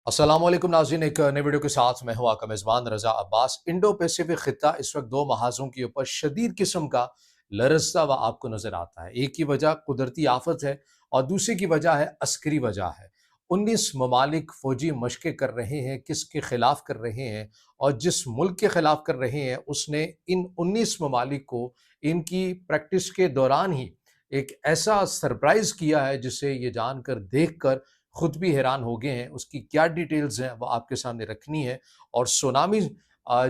अस्सलाम वालेकुम नाज़रीन, एक नई वीडियो के साथ मैं हूं आपका मेज़बान रज़ा अब्बास। इंडो पैसिफिक ख़ित्ता इस वक्त दो महाज़ों के ऊपर शदीद किस्म का लरज़ता हुआ आपको नज़र आता है। एक की वजह कुदरती आफ़त है और दूसरी की वजह है अस्करी वजह है। 19 ममालिक फ़ौजी मशक़ें कर रहे हैं, किसके ख़िलाफ़ कर रहे हैं और जिस मुल्क के ख़िलाफ़ कर रहे हैं उसने इन 19 ममालिक को इनकी प्रैक्टिस के दौरान ही एक ऐसा सरप्राइज़ किया है जिसे ये जानकर, देखकर खुद भी हैरान हो गए हैं। उसकी क्या डिटेल्स हैं वो आपके सामने रखनी है। और सुनामी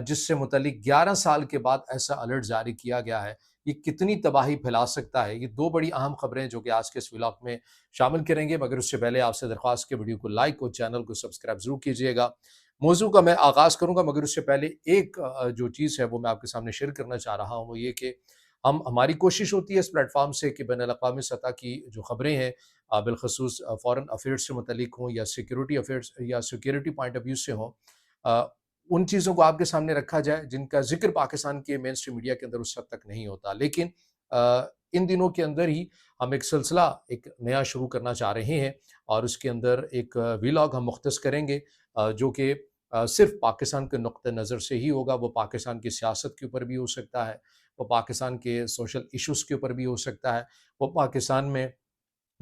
जिससे मुतल्लिक 11 साल के बाद ऐसा अलर्ट जारी किया गया है, ये कितनी तबाही फैला सकता है। ये दो बड़ी अहम खबरें जो कि आज के इस व्लॉग में शामिल करेंगे, मगर उससे पहले आपसे दरख्वास्त कि वीडियो को लाइक और चैनल को सब्सक्राइब ज़रूर कीजिएगा। मौजू का मैं आगाज़ करूँगा, मगर उससे पहले एक जो चीज़ है वो मैं आपके सामने शेयर करना चाह रहा हूँ, वो ये कि हमारी कोशिश होती है इस प्लेटफ़ॉर्म से कि बैनुल-अक़वामी सतह की जो खबरें हैं, बिलख़ुसूस फ़ॉरेन अफ़ेयर्स से मुतल्लिक हों या सिक्योरिटी अफ़ेयर्स या सिक्योरिटी पॉइंट ऑफ व्यू से हों, अ, उन चीज़ों को आपके सामने रखा जाए जिनका ज़िक्र पाकिस्तान के मेन स्ट्रीम मीडिया के अंदर उस हद तक नहीं होता। लेकिन इन दिनों के अंदर ही हम एक सिलसिला एक नया शुरू करना चाह रहे हैं और उसके अंदर एक व्लॉग हम मुख्तस करेंगे, जो कि सिर्फ़ पाकिस्तान के नुक्ते नज़र से ही होगा। वो पाकिस्तान की सियासत के ऊपर भी हो सकता है, वो पाकिस्तान के सोशल इश्यूज़ के ऊपर भी हो सकता है, वो पाकिस्तान में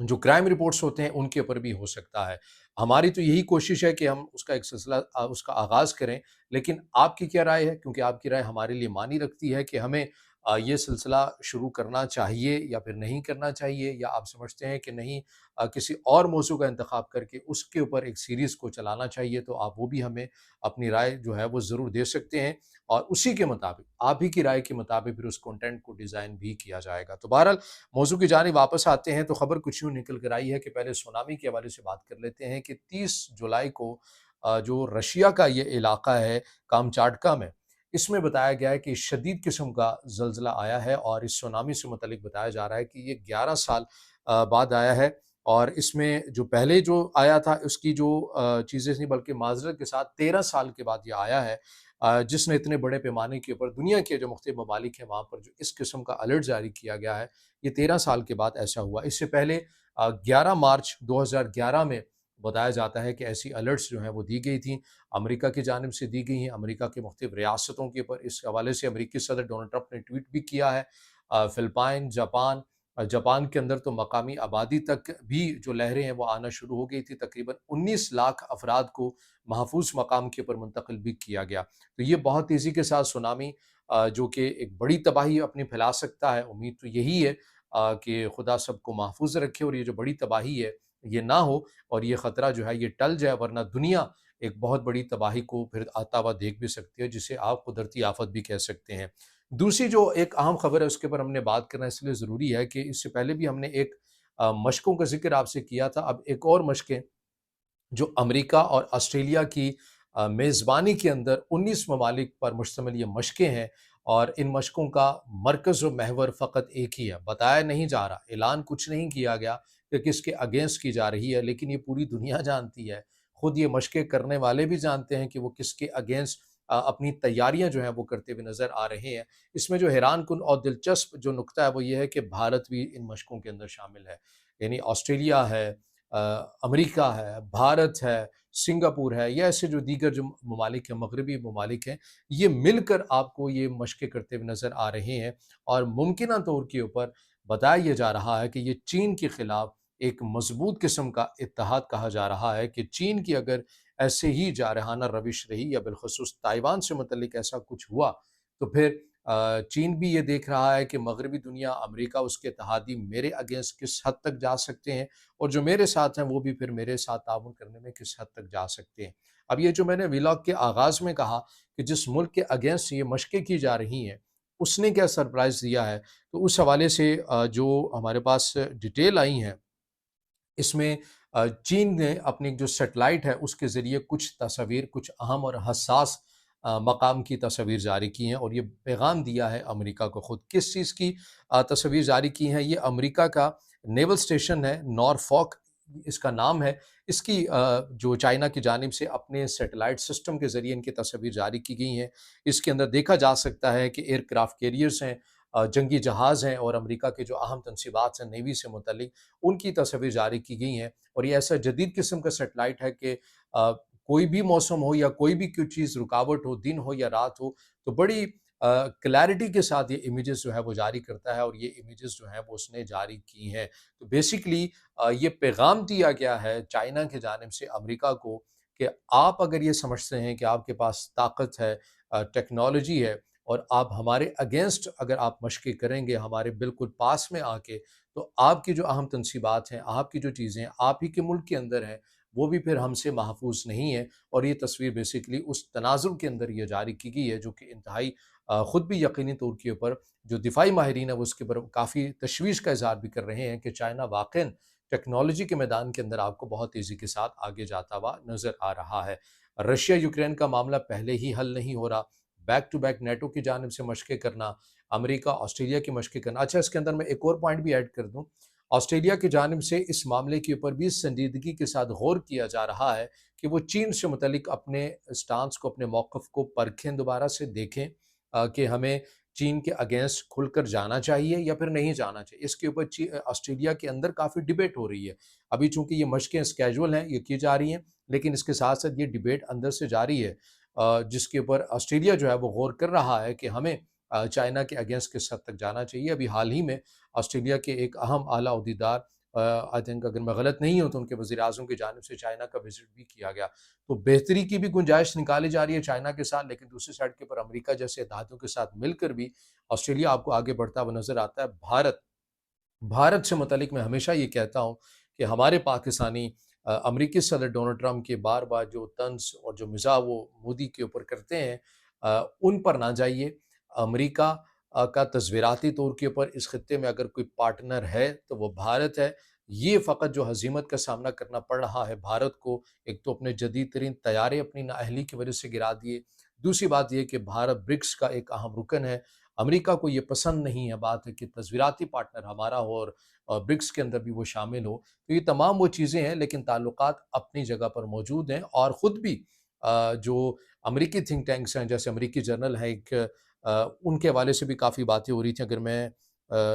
जो क्राइम रिपोर्ट्स होते हैं उनके ऊपर भी हो सकता है। हमारी तो यही कोशिश है कि हम उसका एक सिलसिला उसका आगाज़ करें, लेकिन आपकी क्या राय है? क्योंकि आपकी राय हमारे लिए मानी रखती है कि हमें ये सिलसिला शुरू करना चाहिए या फिर नहीं करना चाहिए, या आप समझते हैं कि नहीं, किसी और मौज़ू का इंतख़ाब करके उसके ऊपर एक सीरीज़ को चलाना चाहिए, तो आप वो भी हमें अपनी राय जो है वो ज़रूर दे सकते हैं और उसी के मुताबिक, आप ही की राय के मुताबिक फिर उस कंटेंट को डिज़ाइन भी किया जाएगा। तो बहरहाल मौजू की जानिब वापस आते हैं, तो खबर कुछ यूँ निकल कर आई है कि पहले सुनामी के हवाले से बात कर लेते हैं कि 30 जुलाई को जो रशिया का ये इलाका है कामचाटका में, इसमें बताया गया है कि शदीद किस्म का ज़लज़ला आया है और इस सुनामी से मुतल्लिक बताया जा रहा है कि ये 11 साल बाद आया है। और इसमें जो पहले जो आया था उसकी जो चीज़ें थी, बल्कि माज़रत के साथ 13 साल के बाद ये आया है, जिसने इतने बड़े पैमाने के ऊपर दुनिया के जो मुख्तलिफ ममालिक हैं वहाँ पर जो इस किस्म का अलर्ट जारी किया गया है, ये 13 साल के बाद ऐसा हुआ। इससे पहले 11 मार्च 2011 में बताया जाता है कि ऐसी अलर्ट्स जो हैं वो दी गई थी, अमेरिका की जानिब से दी गई हैं। अमेरिका की मुख्तलिफ रियासतों के ऊपर इस हवाले से अमेरिकी सदर डोनाल्ड ट्रंप ने ट्वीट भी किया है। फ़िलिपाइन, जापान, जापान के अंदर तो मकामी आबादी तक भी जो लहरें हैं वो आना शुरू हो गई थी। तकरीबन 19 लाख अफ़राद को महफूज़ मकाम के ऊपर मुंतकिल भी किया गया। तो ये बहुत तेज़ी के साथ सुनामी, जो कि एक बड़ी तबाही अपनी फैला सकता है। उम्मीद तो यही है कि खुदा सबको महफूज़ रखे और ये जो बड़ी तबाही है, ये ना हो और ये ख़तरा जो है ये टल जाए, वरना दुनिया एक बहुत बड़ी तबाही को फिर आता हुआ देख भी सकती है, जिसे आप कुदरती आफ़त भी कह सकते हैं। दूसरी जो एक अहम ख़बर है उसके ऊपर हमने बात करना इसलिए ज़रूरी है कि इससे पहले भी हमने एक मशकों का ज़िक्र आपसे किया था। अब एक और मशकें जो अमेरिका और ऑस्ट्रेलिया की मेज़बानी के अंदर 19 ममालिक पर मुश्तमिल ये मशकें हैं और इन मशकों का मरकज़ व महवर फ़कत एक ही है। बताया नहीं जा रहा, ऐलान कुछ नहीं किया गया कि किसके अगेंस्ट की जा रही है, लेकिन ये पूरी दुनिया जानती है। खुद ये मशकें करने वाले भी जानते हैं कि वो किसके अगेंस्ट अपनी तैयारियाँ जो हैं वो करते हुए नज़र आ रहे हैं। इसमें जो हैरानकुन और दिलचस्प जो नुकता है वो ये है कि भारत भी इन मशकों के अंदर शामिल है। यानी ऑस्ट्रेलिया है, अमेरिका है, भारत है, सिंगापुर है, या ऐसे जो दीगर जो ममालिक हैं, मगरबी ममालिक हैं, ये मिलकर आपको ये मशक़ें करते हुए नज़र आ रहे हैं। और मुमकिना तौर के ऊपर बताया ये जा रहा है कि ये चीन के ख़िलाफ़ एक मज़बूत किस्म का इत्तेहाद कहा जा रहा है कि चीन की अगर ऐसे ही जारहाना रविश रही या बिलख़ुसूस ताइवान से मुतल्लिक ऐसा कुछ हुआ, तो फिर चीन भी ये देख रहा है कि मगरबी दुनिया, अमेरिका, उसके इत्तेहादी मेरे अगेंस्ट किस हद तक जा सकते हैं और जो मेरे साथ हैं वो भी फिर मेरे साथ ताउन करने में किस हद तक जा सकते हैं। अब ये जो मैंने व्लॉग के आगाज़ में कहा कि जिस मुल्क के अगेंस्ट ये मशक़ें की जा रही हैं, उसने क्या सरप्राइज़ दिया है, तो उस हवाले से जो हमारे पास डिटेल आई हैं, इसमें चीन ने अपनी जो सैटेलाइट है उसके ज़रिए कुछ तस्वीर, कुछ अहम और हसास मकाम की तस्वीर जारी की हैं और ये पैगाम दिया है अमेरिका को खुद। किस चीज़ की तस्वीर जारी की हैं? ये अमेरिका का नेवल स्टेशन है, नॉरफ़ॉक इसका नाम है। इसकी जो चाइना की जानिब से अपने सैटेलाइट सिस्टम के ज़रिए इनकी तस्वीर जारी की गई हैं। इसके अंदर देखा जा सकता है कि एयरक्राफ़्ट कैरियर्स हैं, जंगी जहाज़ हैं और अमेरिका के जो अहम तनसीबात हैं नेवी से मुतल्लिक, उनकी तस्वीर जारी की गई हैं। और ये ऐसा जदीद किस्म का सैटेलाइट है कि कोई भी मौसम हो या कोई भी कोई चीज़ रुकावट हो, दिन हो या रात हो, तो बड़ी क्लैरिटी के साथ ये इमेजेस जो है वो जारी करता है, और ये इमेजेस जो हैं वो उसने जारी की हैं। तो बेसिकली ये पैगाम दिया गया है चाइना की जानिब से अमेरिका को कि आप अगर ये समझते हैं कि आपके पास ताकत है, टेक्नोलॉजी है, और आप हमारे अगेंस्ट अगर आप मशक़ें करेंगे हमारे बिल्कुल पास में आके, तो आपकी जो अहम तनसीबात हैं, आपकी जो चीज़ें हैं, आप ही के मुल्क के अंदर हैं, वो भी फिर हमसे महफूज नहीं है। और ये तस्वीर बेसिकली उस तनाज़ुर के अंदर ये जारी की गई है, जो कि इंतहाई ख़ुद भी यकीनी तौर के ऊपर जो दिफ़ाई माहिरीन है वो उसके ऊपर काफ़ी तशवीश का इज़हार भी कर रहे हैं कि चाइना वाक़ईन टेक्नोलॉजी के मैदान के अंदर आपको बहुत तेज़ी के साथ आगे जाता हुआ नज़र आ रहा है। रशिया यूक्रेन का मामला पहले ही हल नहीं हो रहा, बैक टू बैक नेटो की जानिब से मशक़ें करना, अमेरिका, ऑस्ट्रेलिया की मशक़ें करना। अच्छा, इसके अंदर मैं एक और पॉइंट भी ऐड कर दूँ, ऑस्ट्रेलिया की जानिब से इस मामले के ऊपर भी संजीदगी के साथ गौर किया जा रहा है कि वो चीन से मुतल्लिक अपने स्टांस को, अपने मौक़िफ़ को परखें, दोबारा से देखें कि हमें चीन के अगेंस्ट खुलकर जाना चाहिए या फिर नहीं जाना चाहिए। इसके ऊपर ऑस्ट्रेलिया के अंदर काफ़ी डिबेट हो रही है। अभी चूँकि ये मशक़ें स्केजुअल हैं, ये की जा रही हैं, लेकिन इसके साथ-साथ ये डिबेट अंदर से जारी है, जिसके ऊपर ऑस्ट्रेलिया जो है वो गौर कर रहा है कि हमें चाइना के अगेंस्ट किस हद तक जाना चाहिए। अभी हाल ही में ऑस्ट्रेलिया के एक अहम आला ओहदेदार, आई थिंक अगर मैं गलत नहीं हूँ तो उनके वज़ीर-ए-आज़म की जानिब से चाइना का विज़िट भी किया गया। तो बेहतरी की भी गुंजाइश निकाली जा रही है चाइना के साथ, लेकिन दूसरी साइड के ऊपर अमेरिका जैसे इत्तेहादियों के साथ मिलकर भी ऑस्ट्रेलिया आपको आगे बढ़ता हुआ नज़र आता है। भारत से मुतल्लिक मैं हमेशा ये कहता हूँ कि हमारे पाकिस्तानी अमरीकी सदर डोनाल्ड ट्रंप के बार-बार जो तंज़ और जो मिज़ाह वो मोदी के ऊपर करते हैं, उन पर ना जाइए। अमरीका का तज़वीराती तौर के ऊपर इस खित्ते में अगर कोई पार्टनर है तो वो भारत है। ये फ़क़त जो हज़ीमत का सामना करना पड़ रहा है भारत को, एक तो अपने जदीद तरीन तैयारे अपनी नाअहली की वजह से गिरा दिए। दूसरी बात ये कि भारत ब्रिक्स का एक अहम रुकन है। अमेरिका को ये पसंद नहीं है बात है कि तज़वीराती पार्टनर हमारा हो और ब्रिक्स के अंदर भी वो शामिल हो। तो ये तमाम वो चीज़ें हैं, लेकिन ताल्लुकात अपनी जगह पर मौजूद हैं, और ख़ुद भी जो अमेरिकी थिंक टैंक्स हैं, जैसे अमेरिकी जर्नल है एक, उनके हवाले से भी काफ़ी बातें हो रही थी। अगर मैं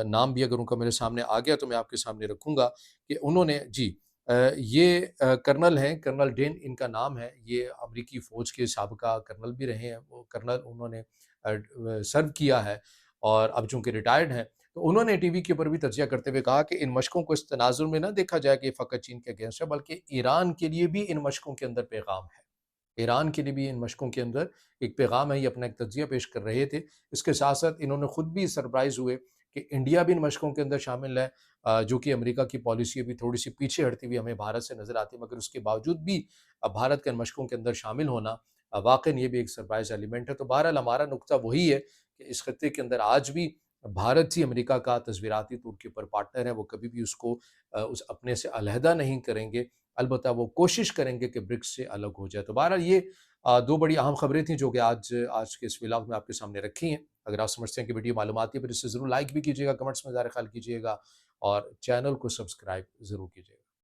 नाम भी अगर उनका मेरे सामने आ गया तो मैं आपके सामने रखूँगा कि उन्होंने जी ये कर्नल हैं, कर्नल डेन इनका नाम है, ये अमेरिकी फ़ौज के साबका कर्नल भी रहे हैं। वो कर्नल उन्होंने सर्व किया है और अब चूँकि रिटायर्ड हैं, तो उन्होंने टीवी के ऊपर भी तज़किया करते हुए कहा कि इन मशकों को इस तनाज़ुर में ना देखा जाए कि ये फ़क़त चीन के अगेंस्ट है, बल्कि ईरान के लिए भी इन मशकों के अंदर पैगाम है। ईरान के लिए भी इन मशकों के अंदर एक पैगाम है, ये अपना एक तज़किया पेश कर रहे थे। इसके साथ-साथ इन्होंने खुद भी सरप्राइज़ हुए कि इंडिया भी इन मशकों के अंदर शामिल है, जो कि अमेरिका की पॉलिसी अभी थोड़ी-सी पीछे हटती हुई हमें भारत से नज़र आती है, मगर उसके बावजूद भी भारत के इन मशकों के अंदर शामिल होना वाक़ई ये भी एक सरप्राइज़ एलिमेंट है। तो बहरहाल हमारा नुक्ता वही है कि इस खित्ते के अंदर आज भी भारत ही अमेरिका का तज़वीराती तौर के ऊपर पार्टनर है, वो कभी भी उसको उस अपने से अलहदा नहीं करेंगे। अलबत्ता वो कोशिश करेंगे कि ब्रिक्स से अलग हो जाए। तो बहरहाल ये 2 बड़ी अहम खबरें थी जो कि आज के इस व्लॉग में आपके सामने रखी हैं। अगर आप समझते हैं कि वीडियो मालूमाती है, फिर इसे ज़रूर लाइक भी कीजिएगा, कमेंट्स में ज़ाहिर ख़्याल कीजिएगा और चैनल को सब्सक्राइब ज़रूर कीजिएगा।